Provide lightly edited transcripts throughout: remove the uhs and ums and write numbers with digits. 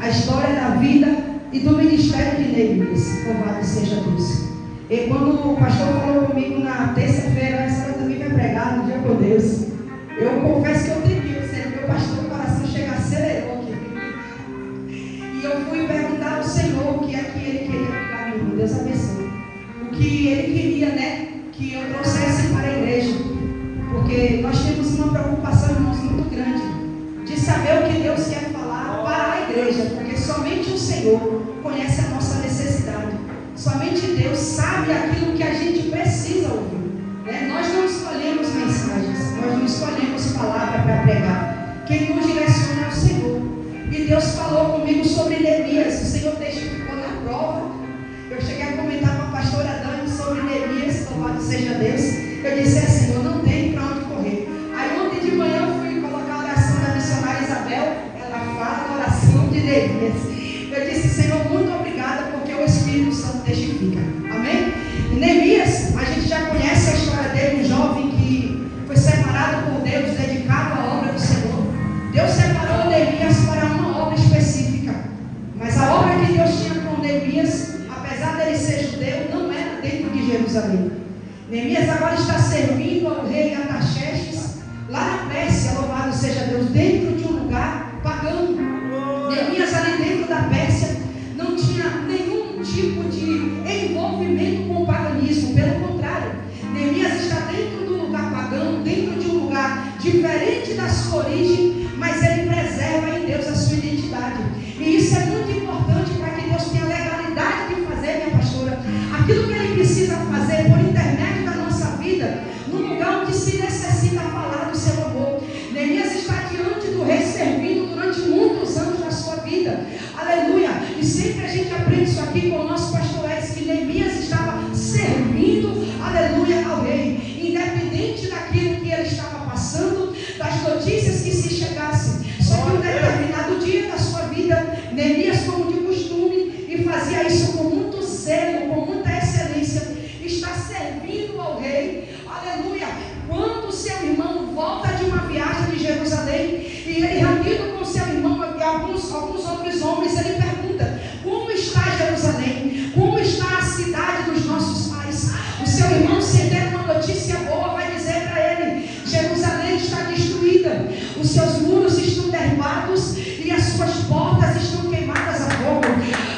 a história da vida e do ministério de Neemias. Louvado seja Deus. E quando o pastor falou comigo na terça-feira, essa também vai pregar no dia com Deus, eu confesso que eu tremi, meu pastor, o coração chega, acelerou aqui. E eu fui perguntar ao Senhor o que é que Ele queria para mim. Deus abençoe. O que Ele queria, né? Que eu trouxesse para a igreja. Porque nós temos uma preocupação, irmãos, muito grande de saber o que Deus quer falar para a igreja. Porque somente o Senhor conhece a nossa necessidade. Somente Deus sabe aquilo que a gente precisa ouvir. Nós não escolhemos mensagens, nós não escolhemos palavra para pregar. Quem nos direciona é o Senhor. E Deus falou comigo sobre Neemias. O Senhor testificou na prova. Eu cheguei a comentar com a pastora Dani sobre Neemias, louvado seja Deus. Eu disse Senhor, não tem para onde correr. Aí ontem de manhã eu fui colocar a oração da missionária Isabel. Ela fala a oração de Neemias. Eu disse, Senhor, muito obrigada, porque o Espírito Santo testifica. Amém? E Neemias, a gente já conhece a história dele, um jovem que foi separado por Deus, dedicado à obra do Senhor. Deus separou Neemias para uma obra específica. Mas a obra que Deus tinha com Neemias, apesar dele ser judeu, não era dentro de Jerusalém. Neemias agora está servindo ao rei Artaxerxes, lá na Pérsia, louvado seja Deus, dentro de um lugar pagão. Neemias ali dentro da Pérsia não tinha nenhum tipo de envolvimento com o paganismo, pelo contrário, Neemias está dentro do lugar pagão, dentro de um lugar diferente da sua origem, mas ele preserva em Deus a sua identidade. E isso é muito importante para que Deus tenha legalidade de fazer, minha pastora, aquilo que Ele precisa fazer por intermédio da nossa vida, no lugar onde se necessita falar do seu amor. Neemias está diante do rei servindo durante muitos anos da sua vida. Aleluia! E sempre a gente aprende isso aqui com o nosso pastor Edson, que Neemias estava servindo, aleluia, ao rei, independente daquilo que ele estava passando, das notícias que se chegassem. Só que um determinado dia da sua vida, Neemias, como de costume, e fazia isso com muito zelo, com muita excelência, está servindo ao rei, aleluia. Quando seu irmão volta de uma viagem de Jerusalém, e ele reunido com seu irmão e alguns outros homens, ele pergunta, como está Jerusalém? Como está a cidade dos nossos pais? O seu irmão, sem ter uma notícia boa, vai dizer para ele, Jerusalém está destruída, os seus muros estão derrubados e as suas portas estão queimadas a fogo.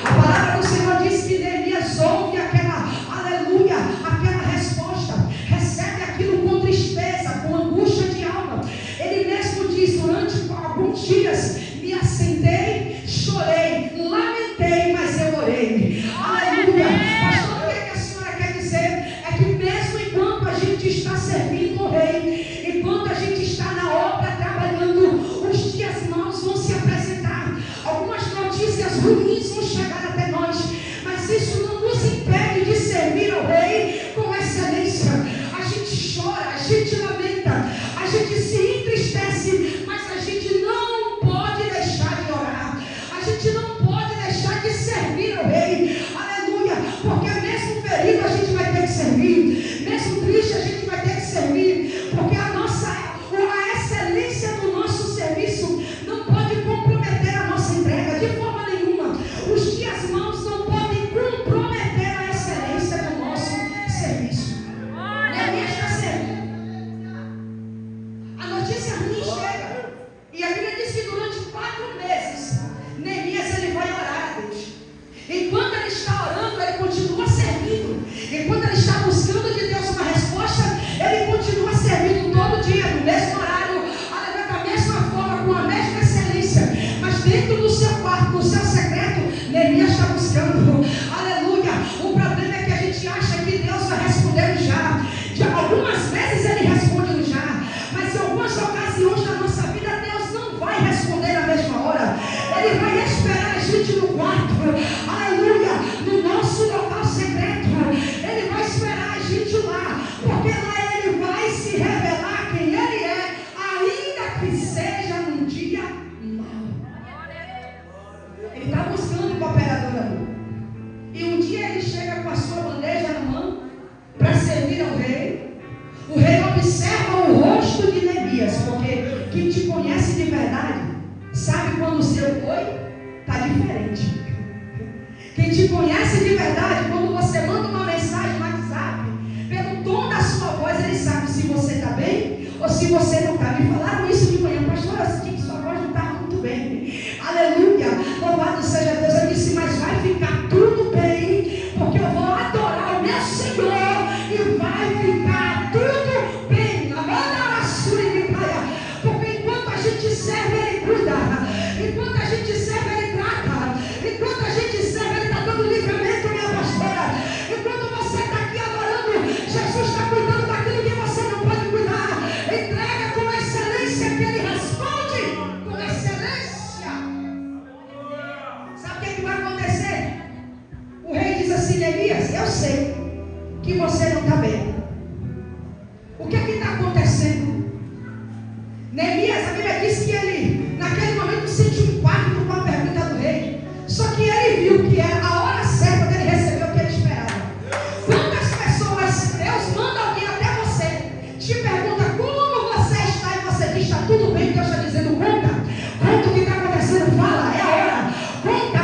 A palavra do Senhor diz que Neemias ouve aquela, aleluia, aquela resposta, recebe aquilo com tristeza, com angústia de alma. Ele mesmo diz, durante alguns dias, me assentei, chorei, lamentei, mas eu orei. Aleluia. Pastor, o que a senhora quer dizer? É que mesmo enquanto a gente está servindo o rei, enquanto a gente está na obra trabalhando, os dias maus vão se apresentar, algumas notícias ruins vão chegar até nós, mas isso não nos impede de servir ao rei com excelência. A gente chora, a gente lamenta, a gente se entristece, mas a gente não pode deixar de orar, a gente não pode deixar de servir ao rei, aleluia, porque mesmo ferido a gente vai ter que servir, mesmo triste a gente vai ter que servir, porque a excelência do nosso serviço não pode comprometer a nossa entrega de forma nenhuma. Os dias maus não podem comprometer a excelência do nosso serviço. Neemias está servindo. A notícia ruim chega. E a Bíblia diz que durante 4 meses, Neemias ele vai orar a Deus. Enquanto ele está orando, ele continua servindo. Enquanto ele está buscando de Deus uma resposta, ele continua servindo todo dia, no mesmo horário, da mesma forma, com a mesma excelência. Mas dentro do seu quarto, no seu secreto, Neemias está buscando. Aleluia. O problema é que a gente acha que Deus vai responder já. Algumas vezes ele responde já, mas em algumas ocasiões da nossa vida, Deus não vai responder na mesma hora. Ele vai esperar a gente no quarto, aleluia, no nosso local secreto. Ele vai esperar a gente lá, porque lá ele vai se revelar quem ele é, ainda que seja num dia mau. Ele está buscando o cooperador amor. E um dia ele chega com a sua bandeja na mão para servir ao rei. O rei observa o rosto de Neemias, porque quem te conhece de verdade sabe quando o seu oi está diferente. Quem te conhece de verdade, quando você manda uma mensagem no WhatsApp, pelo tom da sua voz, ele sabe se você está bem ou se você não está. Me falaram isso de manhã, pastor, eu senti que sua voz não está muito bem. Aleluia, louvado seja Deus. Eu disse, mas vai ficar tudo bem, porque eu vou adorar o meu Senhor e vai ficar tudo bem. Porque enquanto a gente serve, Ele cuida. Enquanto a gente serve, Ele trata. Enquanto a gente serve, Ele está dando livramento, minha pastora. Enquanto você está aqui adorando, Jesus está cuidando daquilo que você não pode cuidar. Entrega com excelência que Ele responde com excelência. Sabe o que vai acontecer? O rei diz assim, Neemias, eu sei que você não está bem. O que está acontecendo? Neemias, a Bíblia diz que ele, naquele momento, sentiu um impacto com a pergunta do rei. Só que ele viu que era a hora certa que ele recebeu o que ele esperava. Quantas pessoas, Deus manda alguém até você, te pergunta como você está e você diz, está tudo bem, Deus está dizendo, conta o que está acontecendo, fala, é a hora, conta,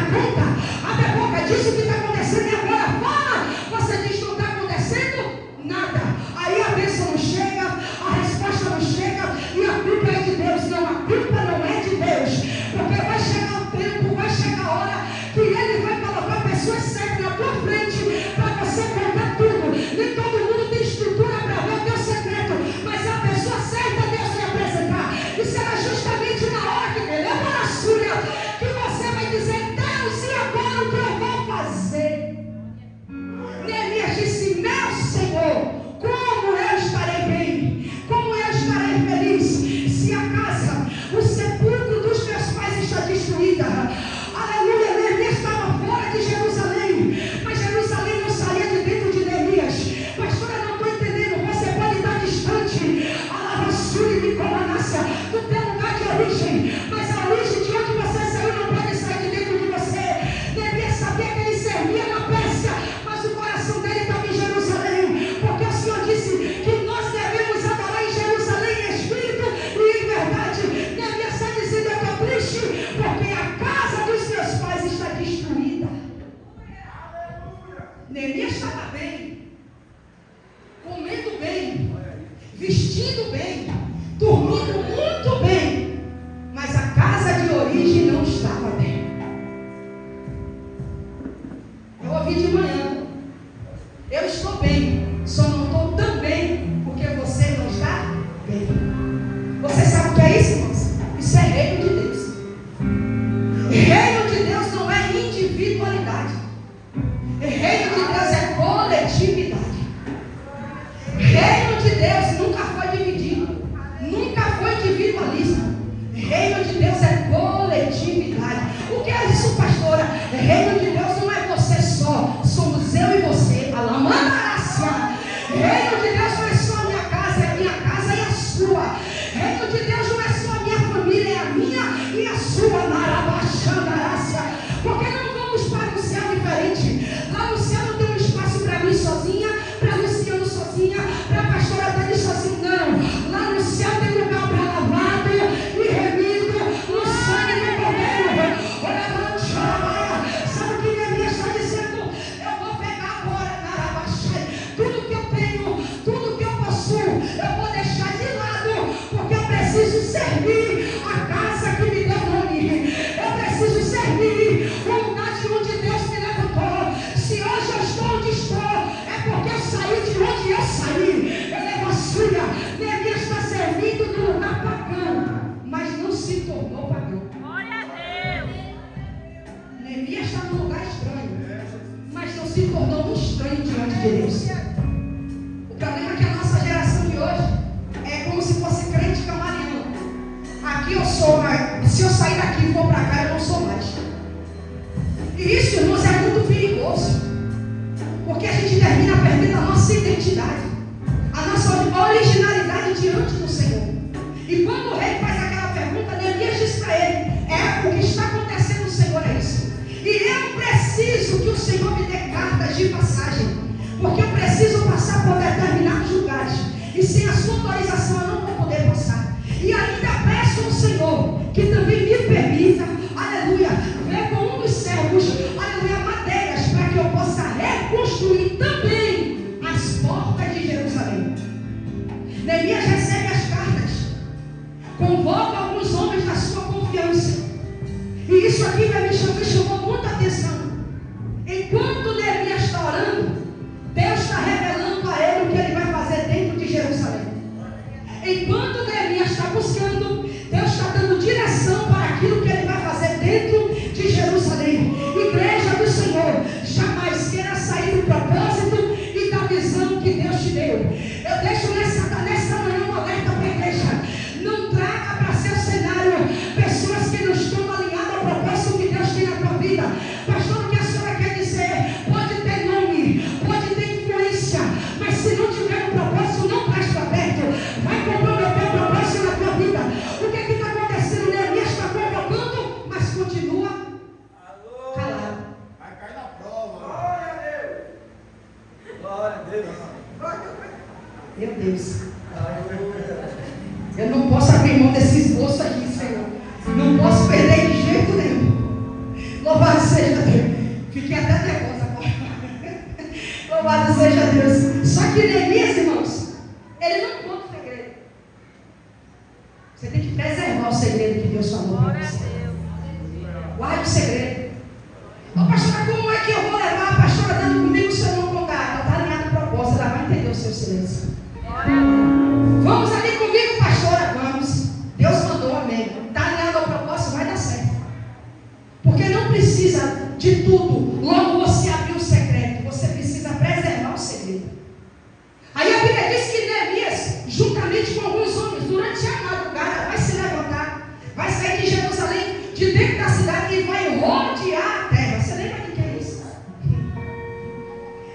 abre a boca, diz o que está acontecendo, é agora, fala, você diz, não está acontecendo nada, aí a bênção não chega, a resposta não chega, e a culpa é de Deus. Não, a culpa não é de Deus, porque vai chegar o tempo, vai chegar a hora que Ele vai colocar pessoas certas na tua frente para você contar tudo. Nem todo mundo tem estrutura para ver o teu secreto, mas a pessoa certa Deus vai apresentar, e será justamente na hora que Ele leva na súria que você vai dizer, Deus, e agora o que eu vou fazer? Neemias disse, meu Senhor, como eu estarei bem? Como eu estarei feliz se a casa, o sepulcro dos meus pais está destruída? Aleluia, Neemias estava fora de Jerusalém, mas Jerusalém não saía de dentro de Neemias. Pastora, eu não estou entendendo, você pode estar distante, alabaçuri de colanácia, do teu lugar de origem, mas a origem de onde você saiu não pode sair de dentro de você. Neemias sabia que ele servia na Pérsia, mas o coração dele estava em Jerusalém, porque o Senhor disse que nós devemos adorar em Jerusalém em espírito e em verdade. Neemias está dizendo, eu estou triste porque a casa dos meus pais está destruída. Neemias estava bem, comendo bem, vestindo bem, dormindo muito bem, mas a casa de origem não estava bem. Eu ouvi de manhã, eu estou bem, só não estou tão bem porque você não está bem. Você sabe o que é isso, irmãos? Isso é reino de Deus. Reino de Deus não é individualidade. Reino de Deus é coletividade. Reino de Deus nunca foi dividido, nunca foi individualismo. Reino de Deus é coletividade. O que é isso, pastora? Reino de Deus não é você só, somos eu e você. Alamandarácia. Reino de Deus não é só a minha casa, é a minha casa e a sua. Reino de Deus não é só a minha família, é a minha e a sua. Narabaxandarácia. Porque não vamos para o céu diferente. Lá no céu não tem um espaço para mim sozinha, para Luciano sozinha, para a pastora Dani sozinha, não. Lá no céu tem lugar para lavado e remido no sangue do Cordeiro. Sabe o que Neemias está dizendo? Eu vou pegar agora, Narabaxai, tudo que eu tenho, tudo que eu possuo, eu vou deixar de lado, porque eu preciso servir a casa que me deu nome. Eu preciso servir o lugar de onde Deus me levantou. Se hoje eu estou onde estou, é porque eu saí de onde eu saí. Eleva a súria. Neemias está servindo no lugar pagão, mas não se tornou pagão. Glória a Deus. Neemias está num lugar estranho, mas não se tornou um estranho diante de Deus. O problema é que a nossa geração de hoje é como se fosse crente camaleão. Aqui eu sou, mas se eu sair daqui e for para cá, eu não sou mais. E isso, irmãos, é muito perigoso, porque a gente termina perdendo a nossa identidade, a nossa originalidade diante do Senhor. E quando o rei faz aquela pergunta, Neemias diz para ele, o que está acontecendo, Senhor, é isso. E eu preciso que o Senhor me dê cartas de passagem, porque eu preciso passar por determinados lugares, e sem a sua autorização eu não vou poder passar. E ainda peço ao Senhor que também me permita E isso aqui me chamou muita atenção. Enquanto Neemias está orando, Deus está revelando a ele o que ele vai fazer dentro de Jerusalém. Enquanto Neemias está buscando, Deus está dando direção para aquilo que ele vai fazer dentro de Jerusalém. Igreja do Senhor, jamais queira sair do propósito e da visão que Deus te deu. Eu deixo nessa manhã um alerta para a igreja. Não traga para seu cenário pessoas que não estão alinhadas ao propósito que Deus tem na tua vida. Pastor, o que a senhora quer dizer? Pode ter nome, pode ter influência, mas se não tiver um propósito, não traz para perto. Vai comprometer o propósito na tua vida. O que está acontecendo? Neemias está convocando, mas continua calado. Vai cair na prova. Glória a Deus. Glória a Deus. Meu Deus. Eu não posso abrir mão desse esboço aqui, Senhor. Não posso perder de jeito nenhum. Louvado seja Deus. Fiquei até nervosa agora. Louvado seja Deus. Só que Neemias, irmãos, ele não conta o segredo. Você tem que preservar o segredo que Deus falou para você. Guarde o segredo. Ô pastora, como é que eu vou levar a pastora dando comigo se eu não contar? Ela está alinhada no propósito, ela vai entender o seu silêncio. Vamos ali comigo, pastora? Vamos. Deus mandou, amém. Está alinhado ao propósito, vai dar certo. Porque não precisa de tudo. Logo você abrir o secreto. Você precisa preservar o segredo. Aí a Bíblia diz que Neemias, juntamente com alguns homens, durante a madrugada, vai se levantar, vai sair de Jerusalém, de dentro da cidade, e vai rodear a terra. Você lembra de que é isso?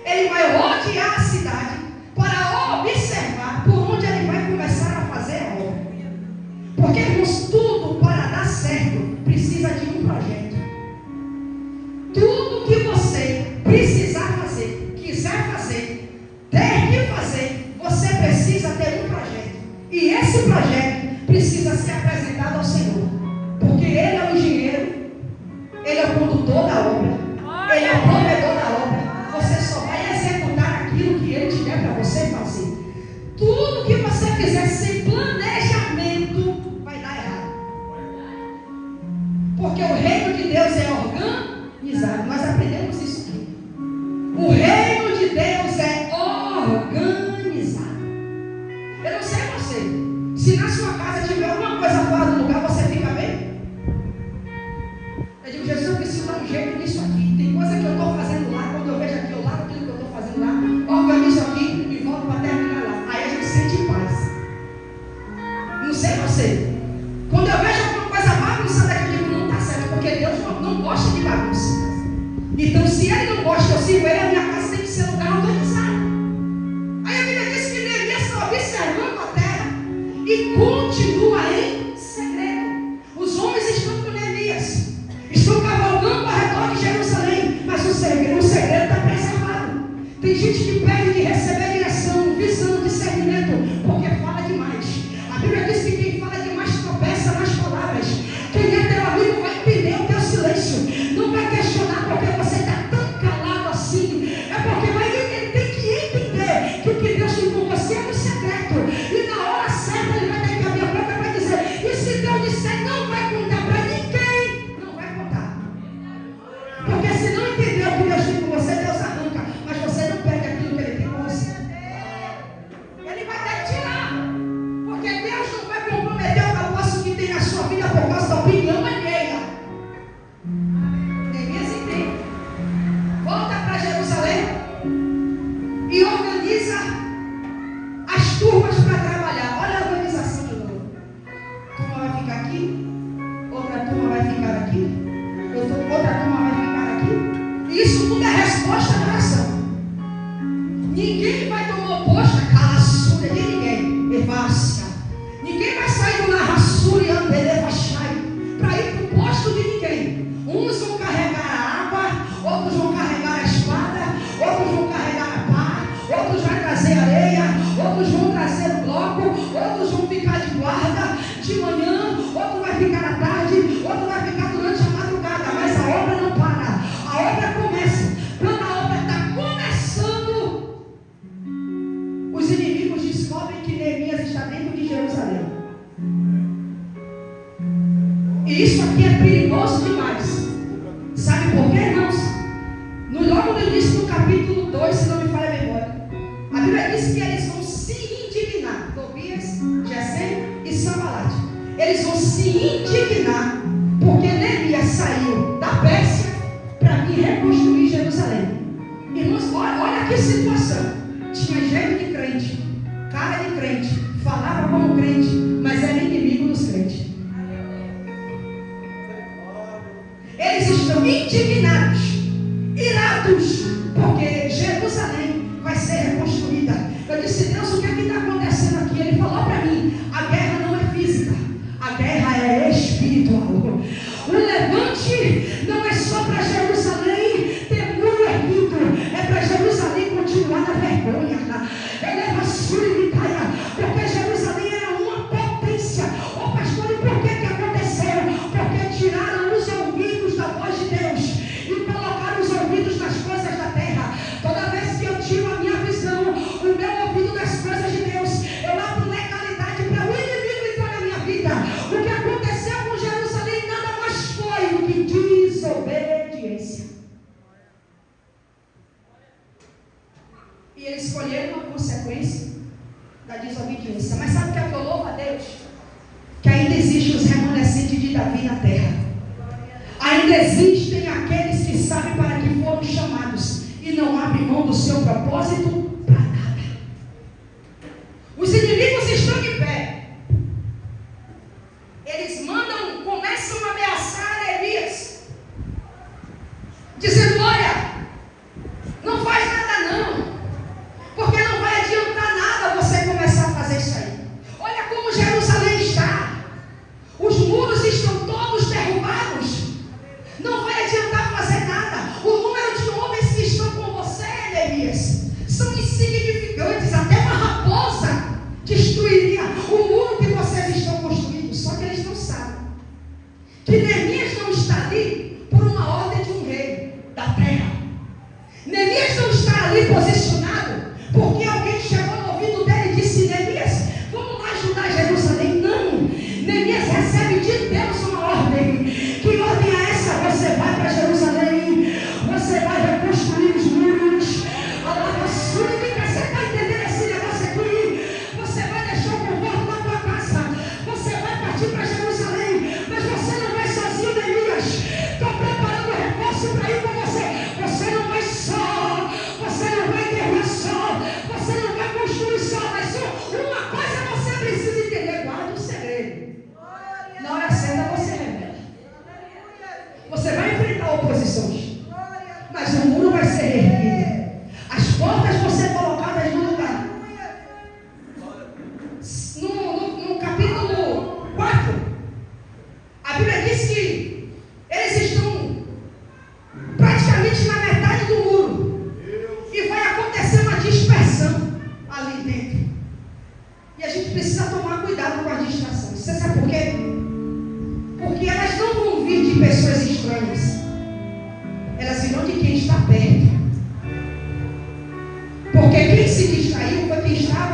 Ele vai rodear a cidade para observar por onde ele vai começar a fazer a obra. Porque, irmãos, tudo para dar certo precisa de um projeto. Tudo que você precisar fazer, quiser fazer, ter que fazer, você precisa ter um projeto. E esse projeto precisa ser apresentado ao Senhor. Porque Ele é o engenheiro, Ele é o condutor da obra, Ele é o provedor da obra. Você só vai executar aquilo que Ele te der para você fazer. Tudo que você fizer sem planejamento vai dar errado. Porque o reino de Deus é organizado. Nós aprendemos isso aqui. O reino de Deus é organizado. Eu não sei você. Se na sua casa tiver alguma coisa fora do lugar, você fica bem? Eu digo, Jesus, eu preciso dar um jeito nisso aqui. Tem coisa que eu estou fazendo lá. Quando eu vejo aqui, eu largo aquilo que eu estou fazendo lá, organizo aqui e volto para terminar lá. Aí a gente sente paz. Não sei você. Quando eu vejo alguma coisa bagunçada aqui, eu digo, não está certo, porque Deus não gosta de bagunça. Então, se Ele não gosta, eu sigo Ele, a minha casa tem que ser um lugar organizado. Aí a Bíblia diz que Neemias está observando a terra e continua em segredo. Os homens estão com Neemias, estão cavalgando ao redor de Jerusalém, mas o segredo está preservado. Tem gente que pede de receber direção, visão, discernimento, porque fala demais. A Bíblia diz que quem fala demais tropeça nas palavras. Quem é teu amigo vai entender o teu silêncio, não vai questionar porque você está tão calado assim. É porque ele tem que entender que o que Deus tem com você é um secreto, e na hora certa ele vai ter que abrir a boca para dizer. E se Deus disser, não vai contar para ninguém, não vai contar. Porque se não entender o que Deus tem com você, Deus arranca, mas você não perde aquilo que Ele tem com você. Ele vai ter que tirar, porque Deus não vai comprometer o propósito que tem na sua vida por causa da opinião alheia. Neemias entende. Volta para Jerusalém e organiza as turmas para trabalhar. Olha a organização de novo. Turma vai ficar aqui, outra turma vai ficar aqui, outra turma vai ficar aqui. E isso tudo é resposta da oração. Ninguém vai tomar o posto da calaçura de ninguém. Evasca. Ninguém vai sair do narraçura e andelevachai para ir para o posto de ninguém. Uns vão carregar a água, outros vão carregar a espada, outros vão carregar a pá, outros vão trazer areia, outros vão trazer o bloco, outros vão ficar de guarda de manhã, outro vai ficar à tarde, outro vai ficar durante a madrugada, mas a obra não para, a obra começa. Quando a obra está começando, os inimigos descobrem que Neemias está dentro de Jerusalém. E isso aqui é perigoso demais. 2, se não me falha a memória. A Bíblia diz que eles vão se indignar. Tobias, Gesem e Sanbalate. Eles vão se indignar porque Neemias saiu da Pérsia para vir reconstruir Jerusalém. Irmãos, olha que situação. Tinha jeito de crente, cara de crente, falava como crente, mas era inimigo dos crentes. Eles estão indignados, irados, porque Jerusalém vai ser reconstruída. Eu disse: Deus, o que está acontecendo aqui? Ele falou para mim: a guerra não é física, a guerra é espiritual. O levante não é só para Jerusalém ter muro erguido, é para Jerusalém continuar na vergonha. Eleva a sua imitária, porque Jerusalém era uma potência. Ô pastor, e por que aconteceu? Porque tiraram os ouvidos da voz de Deus e colocaram os ouvidos nas coisas da terra. Toda vez que eu tiro a minha visão, o meu ouvido das coisas de Deus, eu abro legalidade para o inimigo entrar na minha vida. O que aconteceu com Jerusalém nada mais foi do que desobediência. E eles escolheram a consequência da desobediência. Mas sabe o que é que eu louvo a Deus? Que ainda existem os remanescentes de Davi na terra. Ainda existem aqueles que sabem para que foram chamados e não abrem mão do seu propósito para nada. Os inimigos estão de pé. Eles começam a ameaçar Neemias, dizendo: olha, não faz nada não, porque não vai adiantar nada você começar a fazer isso aí. Olha como Jerusalém está. Os muros estão todos derrubados. Não vai adiantar fazer nada. O número de homens que estão com você, Neemias, são insignificantes. Até uma raposa destruiria o muro que vocês estão construindo. Só que eles não sabem que Neemias não está ali por uma ordem de um rei da terra. Neemias não está ali posicionado porque alguém chegou no ouvido dele e disse: Neemias, vamos lá ajudar Jerusalém. Não, Neemias recebe de Deus uma ordem. Que ordem é essa? Você vai para Jerusalém, você vai reconstruir os muros. Você está entendendo esse negócio aqui? Você vai deixar o conforto na tua casa, você vai partir para Jerusalém, mas você não vai sozinho, Neemias. Estou preparando o reforço para ir com você. Você não vai só, você não vai guerrear só, você não vai construir só, mas uma coisa você precisa entender: guarda o segredo. Na hora certa você revela. Você vai enfrentar oposições, mas o muro vai ser erguido. As portas vão ser colocadas no lugar. No capítulo 4, a Bíblia diz que eles estão praticamente na metade do muro e vai acontecer uma dispersão ali dentro. E a gente precisa tomar cuidado com as distrações. Você sabe por quê? Porque elas não vão vir de pessoas estranhas, elas virão de quem está perto. Porque quem se distraiu foi quem estava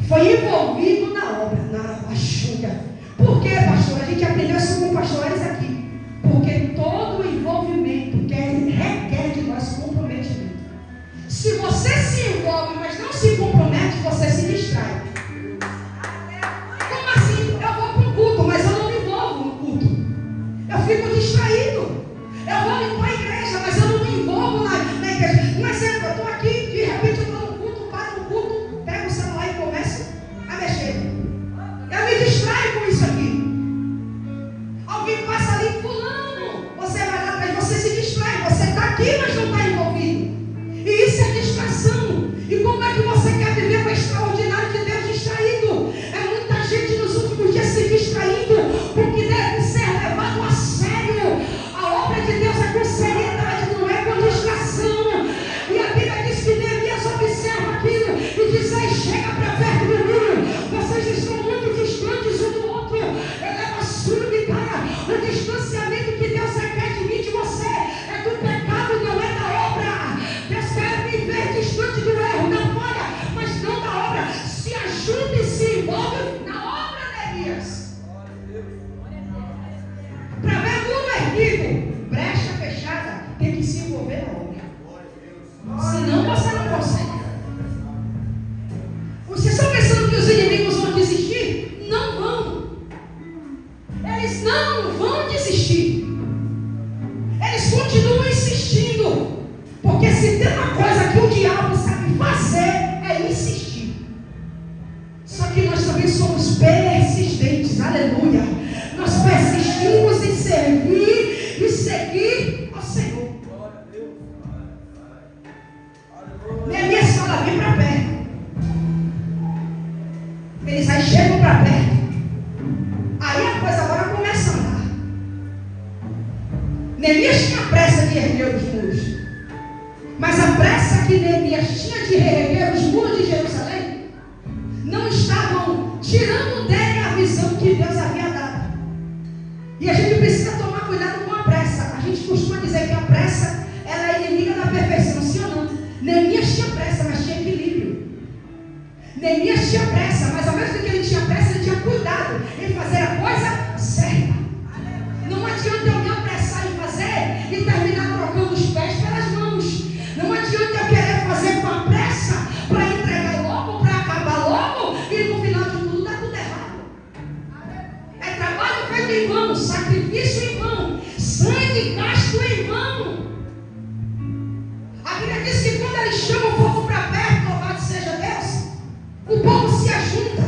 foi envolvido na obra, na baixura. Por quê, pastor? A gente aprendeu isso com pastores aqui. Porque todo envolvimento requer de nós comprometimento. Se você se envolve, mas não se compromete, você se distrai. Como assim? Eu vou para o culto, mas eu não me envolvo no culto. Eu fico distraído. Eu vou limpar a igreja, mas eu não me envolvo na igreja. Um exemplo, eu estou aqui, de repente eu estou no culto, paro no culto, pego o celular e começo a mexer. Eu me distraio com isso aqui. Alguém passa ali, fulano, você vai lá atrás, você se distrai, você está aqui, mas não está envolvido. E isso é distração. E como é que você quer viver o extraordinário de Deus distraído? É muita gente nos últimos dias se distraindo, porque deve ser levado a sério. A obra de Deus é com seriedade, não é com distração. E a Bíblia diz que Neemias observa aquilo e diz: aí, chega para perto do muro, vocês estão muito distantes um do outro. Eleva a sua cara. O distanciamento que Deus requer de mim e de você é do pecado, não é da obra. Deus quer me ver distante do erro, da falha, mas não da obra. Se ajude e se envolve na obra, Neemias. Para ver muro erguido, brecha fechada, tem que se envolver na Senão você não consegue. Vocês estão pensando que os inimigos vão desistir? Não vão. Eles não vão desistir. Eles continuam insistindo. Porque se tem uma coisa que o diabo sabe fazer, é insistir. Só que nós também somos persistentes. Aleluia. Nós persistimos em servir e seguir ao Senhor. Neemias fala: vem para perto. Eles aí chegam para perto. Aí a coisa agora começa a andar. Neemias tinha pressa de erguer os muros. Mas a pressa que Neemias tinha de reerguer os muros de Jerusalém não estavam tirando dele a visão que Deus havia dado. E a gente precisa tomar cuidado com a pressa. A gente costuma dizer que a pressa ela é inimiga da perfeição, sim ou não? Neemias tinha pressa, mas tinha equilíbrio. Neemias tinha pressa, mas ao mesmo tempo que ele tinha pressa, ele tinha cuidado em fazer a coisa certa. Não adianta eu me apressar em fazer e terminar trocando os pés pelas mãos. Não adianta eu querer fazer com a pressa para entregar logo, para acabar logo e no final de tudo dá tudo errado. É trabalho feito em vão, sacrifício em vão, sangue gasto em vão. A Bíblia diz que quando ele chama o povo para perto, louvado seja Deus, o povo se ajunta.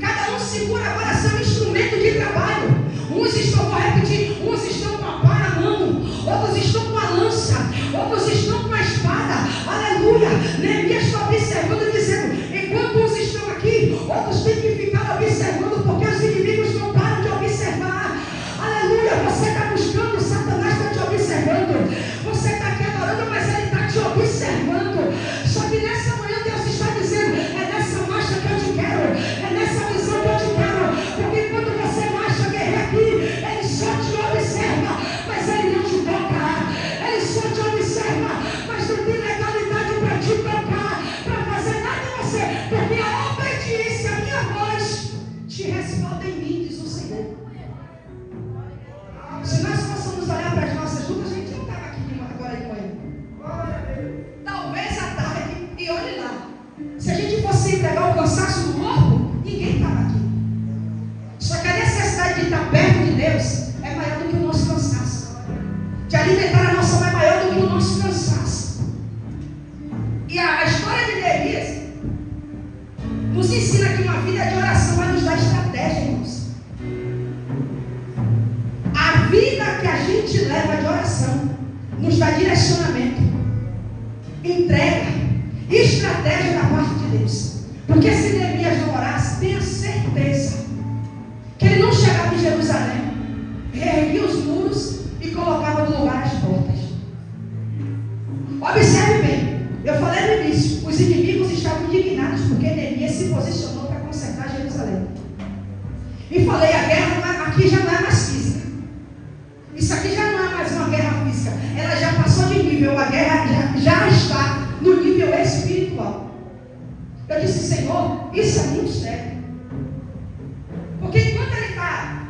Cada um segura agora seu instrumento de trabalho. Uns estão, vou repetir, uns estão com a pá na mão, outros estão com a lança, outros estão com a espada. Aleluia. Neemias está observando e dizendo: enquanto uns estão aqui, outros têm que ficar observando, porque os inimigos não param de observar. Aleluia. Você está buscando, Satanás está te observando. Você está aqui adorando, mas ele está te observando. Só que nessa manhã Deus está dizendo: é nessa marcha que eu te quero, é nessa visão que eu te quero. Porque quando você marcha, guerreiro, aqui, ele só te observa, mas ele não te toca. Ele só te observa, mas não tem legalidade para te tocar, para fazer nada em você, porque a obediência, a minha voz, te respalda em mim, diz o Senhor. Se nós possamos olhar para as nossas lutas, a gente não estava aqui agora de manhã. Talvez à tarde, e olhe lá. Se a gente fosse entregar o cansaço do corpo, ninguém estava aqui. Só que a necessidade de estar perto de Deus é maior do que o nosso cansaço. De alimentar a nossa alma é maior do que o nosso cansaço. E a história de Neemias nos ensina que uma vida de oração vai nos dar estratégia, irmãos. A vida que a gente leva de oração nos dá direcionamento, entrega, estratégia da parte de Deus. Porque se Neemias não orasse, tenha certeza que ele não chegava em Jerusalém, reerguia os muros e colocava no lugar as portas. Observe bem, eu falei no início, os inimigos estavam indignados porque Neemias se posicionou para consertar Jerusalém. E falei, a guerra aqui já não é mais física. Isso aqui já não é mais uma guerra física, ela já passou de nível, a guerra já está no nível espiritual. Eu disse: Senhor, isso é muito sério. Porque enquanto ele está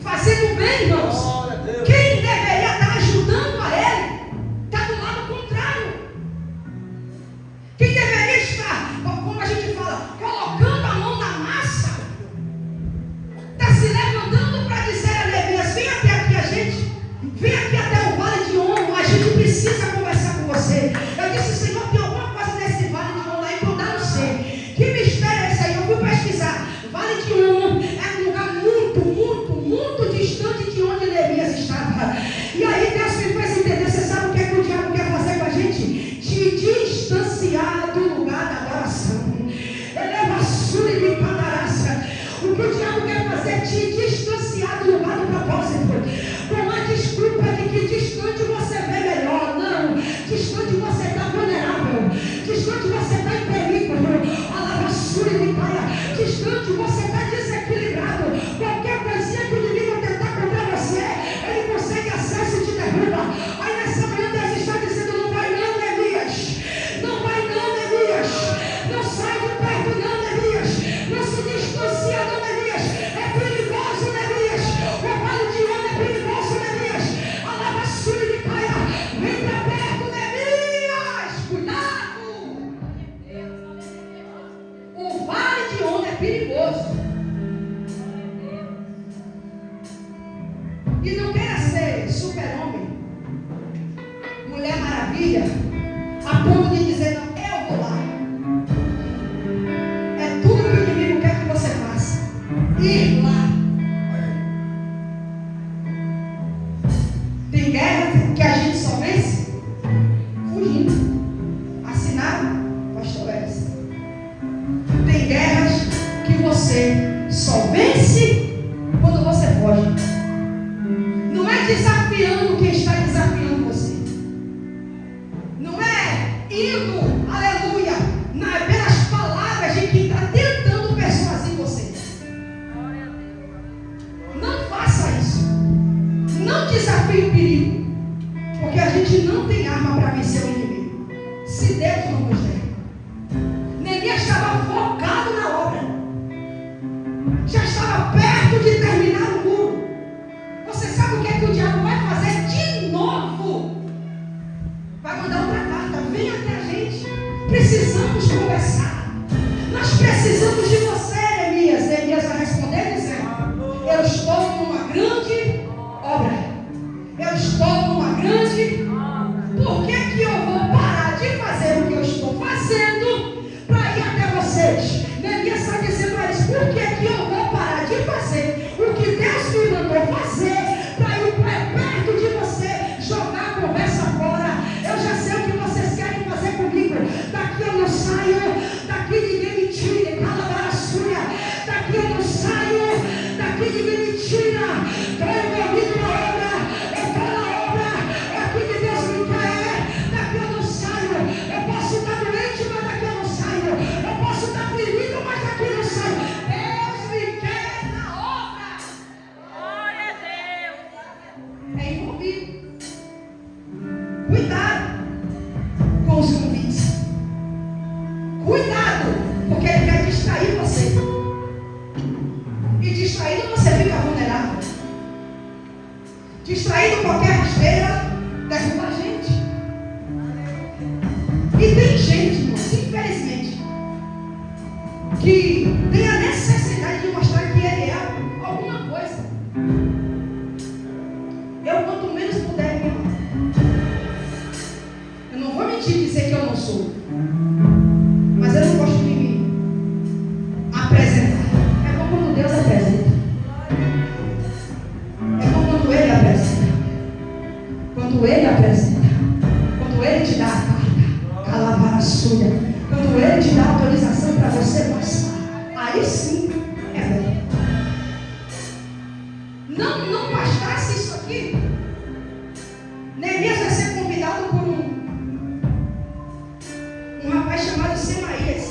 fazendo bem, irmãos, quem deveria estar ajudando a ele está do lado contrário. Quem deveria estar, como a gente fala, colocando a mão na massa, está se levantando E não queira ser super-homem, mulher maravilha, a ponto de dizer, não, eu vou lá. É tudo que o inimigo quer que você faça. Ir lá. Tem guerra que a gente só vence fugindo. Assinaram, pastor Elis? Tem guerras que você só vence quando você foge. Não é desafiando quem está desafiando você. Não é indo, aleluia, pelas palavras de quem está tentando persuadir você. Não faça isso. Não desafie o perigo. Porque a gente não tem arma para vencer o inimigo. Se Deus não nos der. Neemias estava focado na obra. Já estava perto de terminar o muro. Você sabe o que é que o diabo vai fazer de novo? Vai mandar outra carta. Vem até a gente. Precisamos conversar. Nós precisamos de você, Neemias. Neemias vai responder dizendo: eu estou numa grande obra. Eu estou numa grande obra. Por que eu vou parar de fazer o que eu estou fazendo para ir até vocês? Neemias está dizendo a eles: por que eu vou parar de fazer o que Deus me mandou fazer para ir perto de você, jogar a conversa fora? Eu já sei o que vocês querem fazer comigo. Daqui eu não saio, daqui ninguém me tira. Calabraçúria, daqui eu não saio, daqui ninguém me tira. Estou envolvido na obra, eu estou na obra, é aqui que Deus me quer. Daqui eu não saio. Eu posso estar doente, mas daqui eu não saio. Eu posso estar ferido, mas daqui eu não saio. Deus me quer na obra. Glória a Deus. É envolvido. Cuidado com os convites. Cuidado, porque ele quer distrair você. E distraído você fica vulnerável. Distraído qualquer rasteira derruba a gente. E tem gente, irmãos, infelizmente, que tem a necessidade de mostrar que ele é alguma coisa. Eu, quanto menos puder, me amar. Eu não vou mentir e dizer que eu não sou. Mas eu não gosto de me apresentar. É bom quando Deus apresenta. É bom quando Ele apresenta. Quando Ele apresenta. Quando Ele te dá a carta. Calabraçúria. Quando Ele te dá a autorização para você passar. Aí sim é bom. Não bastasse isso aqui. Neemias vai ser convidado por um rapaz chamado Semaías.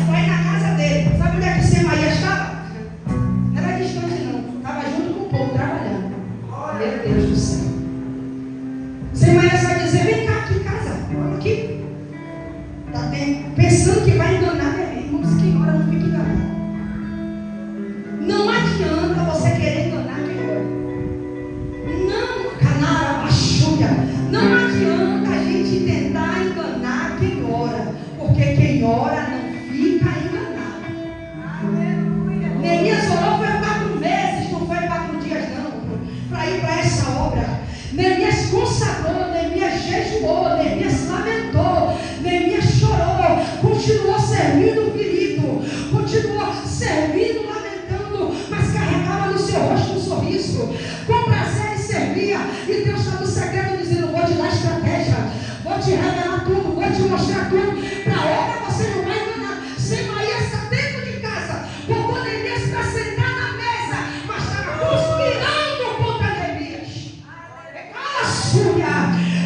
Vai na casa dele. Sabe onde é que Semaías estava? Não era distante não. Estava junto com o povo trabalhando. Meu Deus do céu. Semaías vai dizer: vem cá aqui em casa. Vamos aqui. Está pensando que vai enganar minha irmã. Irmãos, quem ora não fica enganado. Não adianta você querer enganar quem ora. Não, canara, baixulha. Não adianta a gente tentar enganar quem ora. Porque quem ora não fica enganado. Neemias orou foi 4 meses, não foi 4 dias não, para ir para essa obra. Neemias consagrou, Neemias jejuou, Neemias lamentou, Neemias chorou, continuou servindo o ferido, continuou servindo, lamentando, mas carregava no seu rosto um sorriso. Com prazer ele servia, e Deus está no segredo dizendo: vou te dar estratégia, vou te revelar tudo, vou te mostrar tudo. Para a obra você não vai enganar. Semaías está dentro de casa, botou Neemias para sentar na mesa, mas estava conspirando contra Neemias.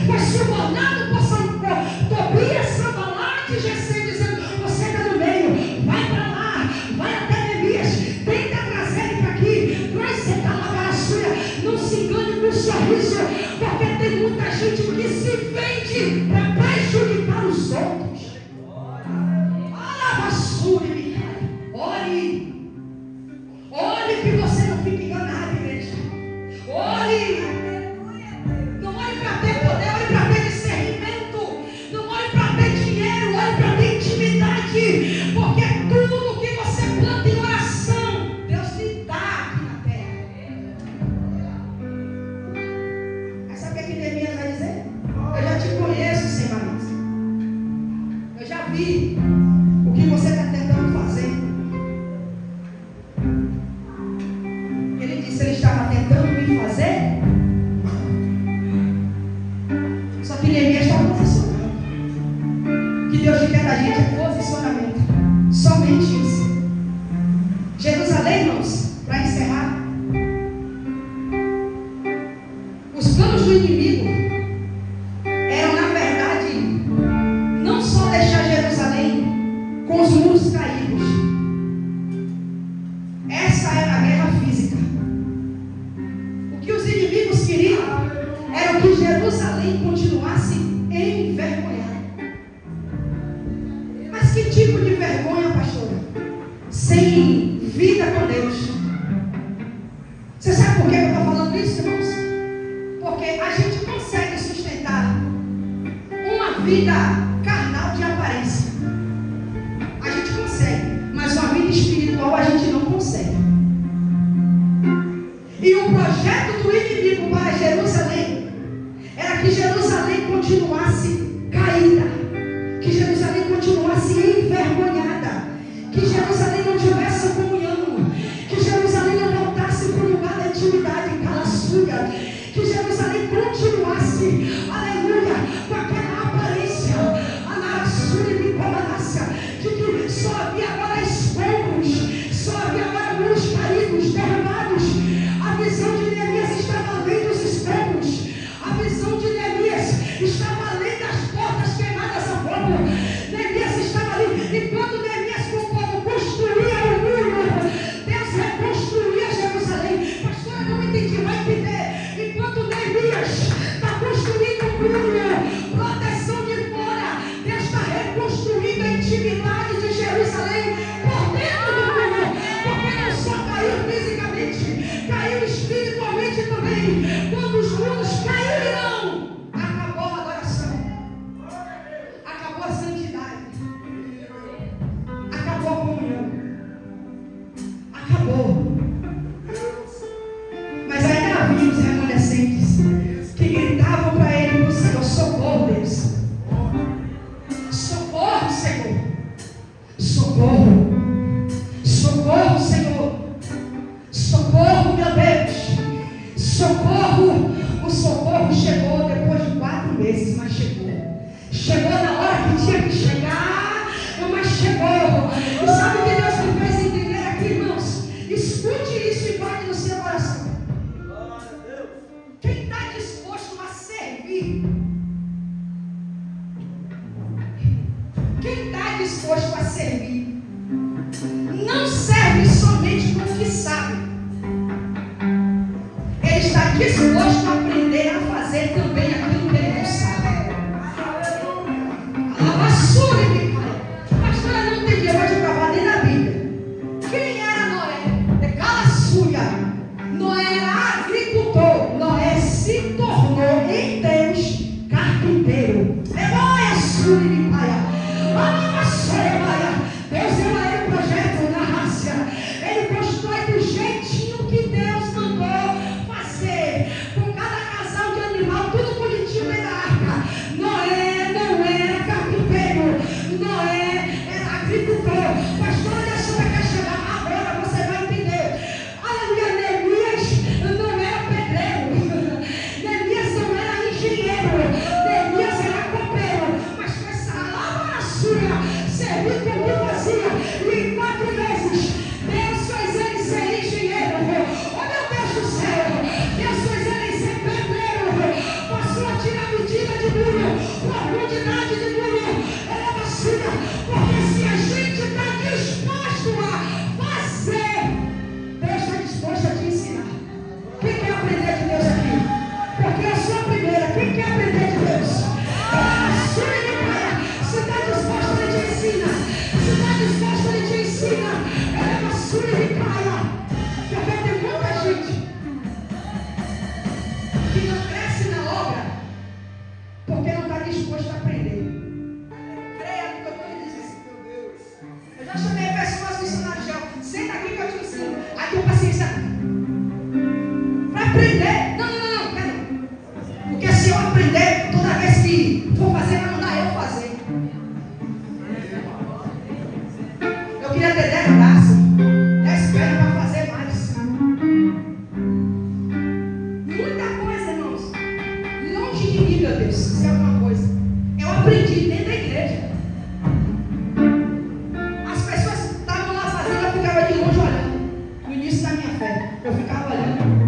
Foi subornado por Tobias, Sanbalate e Gesem, dizendo: você está no meio, vai para lá, vai até Neemias, tenta trazer ele para aqui, traz esse calabraçúria. Não se engane com sorriso, porque tem muita gente que se vende para prejudicar os outros. Calabraçúria, ore, ore que você não fique enganado, igreja. Ore. Não ore para ter poder, ore para ter discernimento. Não ore para ter dinheiro, ore para ter intimidade. Porque tudo que você planta em oração, Deus lhe dá aqui na terra. inimigo era, na verdade, não só deixar Jerusalém com os muros caídos. Essa era a guerra física. O que os inimigos queriam era que Jerusalém continuasse envergonhada. Mas que tipo de vergonha, pastora? Sem vida com Deus. Você sabe por que eu estou falando isso, irmãos? Porque a gente consegue sustentar uma vida carnal de aparência. A gente consegue, mas uma vida espiritual a gente não consegue. E o projeto do inimigo para Jerusalém era que Jerusalém continuasse caída, que Jerusalém continuasse envergonhada, que Jerusalém não tivesse comunhão, que Jerusalém não voltasse para o lugar da intimidade, calaçuga, que Jerusalém continuasse, aleluia, com aquela aparência, de que só havia agora escombros, só havia agora muros caídos, derrubados. A visão de Neemias estava além dos escombros, a visão de Neemias estava além das portas queimadas a fogo. Neemias estava ali, enquanto Neemias com o povo construía o muro, Deus reconstruía Jerusalém. Pastor, eu não entendi, vai entender. Enquanto Neemias está construindo o muro, proteção de fora, Deus está reconstruindo a intimidade de Jerusalém por dentro do muro, porque não só caiu fisicamente, caiu espiritualmente também. Quando os muros caíram, acabou a adoração, acabou a santidade, acabou a comunhão, acabou. Mas ainda havia os remanescentes que gritavam para ele, para o Senhor: socorro, Deus, socorro, Senhor, socorro, socorro, Senhor, socorro, meu Deus, socorro. O socorro chegou depois de 4 meses, mas chegou. Chegou na hora que tinha que chegar, mas chegou. E sabe o que Deus me fez entender aqui, irmãos? Escute isso e guarde no seu coração. Quem está disposto a servir, quem está disposto a servir, não serve somente com o que sabe. Ele está disposto a aprender a fazer também aquilo que ele não sabe. A vassoura me cai. Pastor, eu não entendi, eu vou te provar dentro da Bíblia. Quem era Noé? De Calaçuia. Noé era agricultor. Noé se tornou em Deus carpinteiro. Deus deu a ele um projeto na raça. Ele constrói do jeitinho que Deus mandou fazer. Com cada casal de animal, tudo bonitinho dentro da arca. Noé não era carpinteiro. Noé era agricultor. Pastor, olha só para cá chegar. Agora você vai entender. Aleluia, Neemias não era pedreiro. Neemias não era engenheiro. Neemias era copeiro. Mas foi salava a sua. Servir com o que fazia. E em 4 meses, Deus fez ele ser engenheiro. Oh, meu Deus do céu. Deus fez ele ser pedreiro. Passou a tirar medida de muro, profundidade de muro. Era vacina. Porque se a gente está disposto a fazer, Deus está disposto a te ensinar. Quem quer aprender de Deus aqui? Porque eu sou a primeira. Quem quer aprender de Deus? Se está disposto, ele te ensina. Se está disposto, ele te ensina. É uma sura de caia. Porque tem muita gente que não cresce na obra porque não está disposto a aprender. Creia no que eu estou lhe dizendo. Eu já chamei pessoas missionárias, já. Senta aqui que eu te ensino. Aí tem paciência. Para aprender. Não. Porque se eu aprender, toda vez que for fazer, vai mandar eu fazer. Eu queria ter 10 braços, 10 pernas para fazer mais. Muita coisa, irmãos. Longe de mim, meu Deus, se é alguma coisa. Eu aprendi dentro da igreja. As pessoas estavam lá fazendo, eu ficava de longe olhando. No início da minha fé, eu ficava olhando.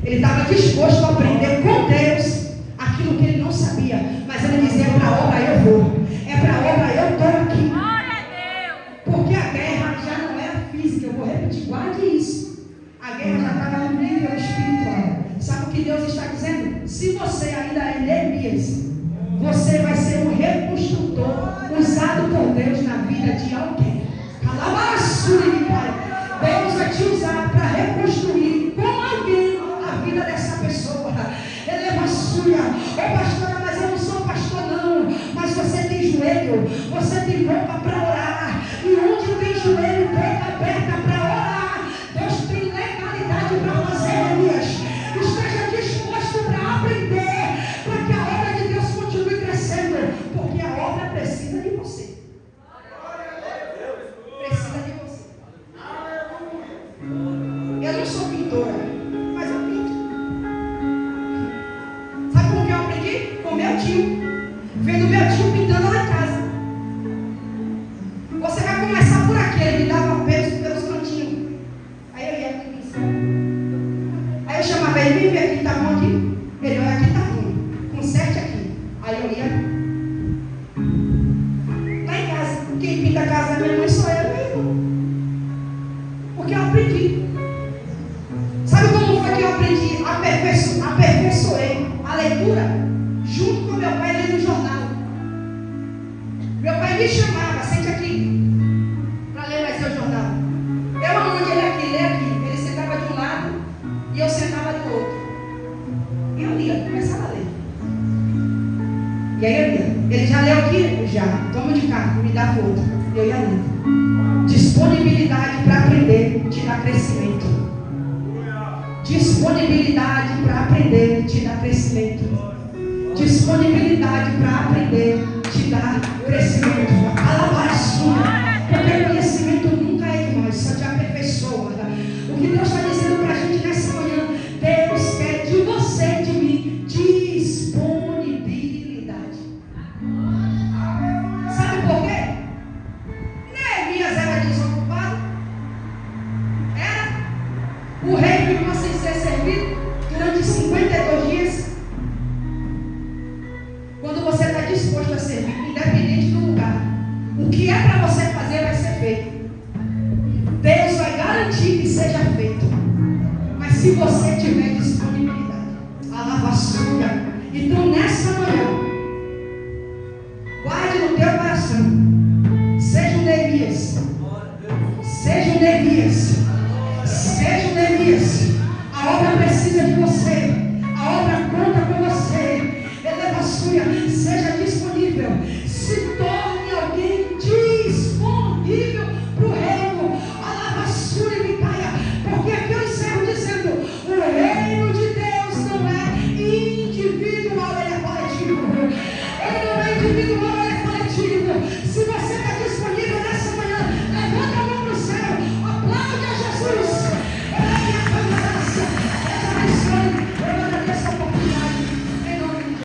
Ele estava disposto a aprender com Deus aquilo que ele não sabia. Mas ele dizia: é para a obra eu vou. É para a obra eu estou aqui. Porque a guerra já não era física. Eu vou repetir, guarde isso. A guerra já estava no nível espiritual. Sabe o que Deus está dizendo? Se você ainda é Neemias, você vai ser um reconstrutor usado por Deus na vida de alguém. Deus vai te usar para reconstruir com alguém a vida dessa pessoa. Eleva a sua. Ô pastora, mas eu não sou pastor não. Mas você tem joelho, você tem boca para orar. E onde tem joelho, boca aberta para orar, Deus tem legalidade para fazer, Elias. Esteja disposto para aprender, para que a obra de Deus continue crescendo. Porque a obra precisa de você. Precisa de você. Eu não sou pintora, mas eu pinto. Sabe como que eu aprendi? Com meu tio. Vendo meu tio pintando lá em casa. Você vai começar por aqui. Ele me dava pelos cantinhos. Aí eu ia aqui. Aí eu chamava ele: vem ver aqui, tá bom aqui? Ele: olha, aqui tá ruim. Conserte aqui. Aí eu ia. Lá em casa, quem pinta a casa da minha mãe sou eu mesmo. Porque eu aprendi. Sabe como foi que eu aprendi? Aperfeiçoei a leitura junto com meu pai lendo o jornal. Meu pai me chamava: sente aqui, para ler mais seu jornal. Eu aonde ele aqui, lê aqui. Ele sentava de um lado e eu sentava do outro. E eu lia, começava a ler. E aí eu lia. Ele já leu aqui? Já. Toma de cá, me dá outro. Eu ia lendo. Disponibilidade para aprender te dá crescimento. Disponibilidade para aprender te dá crescimento. Disponibilidade para aprender te dá crescimento. Alabaçura. Porque conhecimento nunca é demais, só te aperfeiçoa. O que Deus está dizendo para a gente nessa manhã: Deus quer de você e de mim disponibilidade. Sabe por quê? Neemias era desocupado. Era. O rei ficou sem ser servido durante 52 dias. Quando você está disposto a servir, independente do lugar, o que é para você fazer vai ser feito. Deus vai garantir que seja feito. Mas se você tiver disponibilidade, alabaçura. Então nessa manhã, guarde no teu coração. Seja um Neemias. Seja um Neemias. Seja um Neemias. A obra precisa de você. A obra conta com você. Eleva a sua. Seja disponível.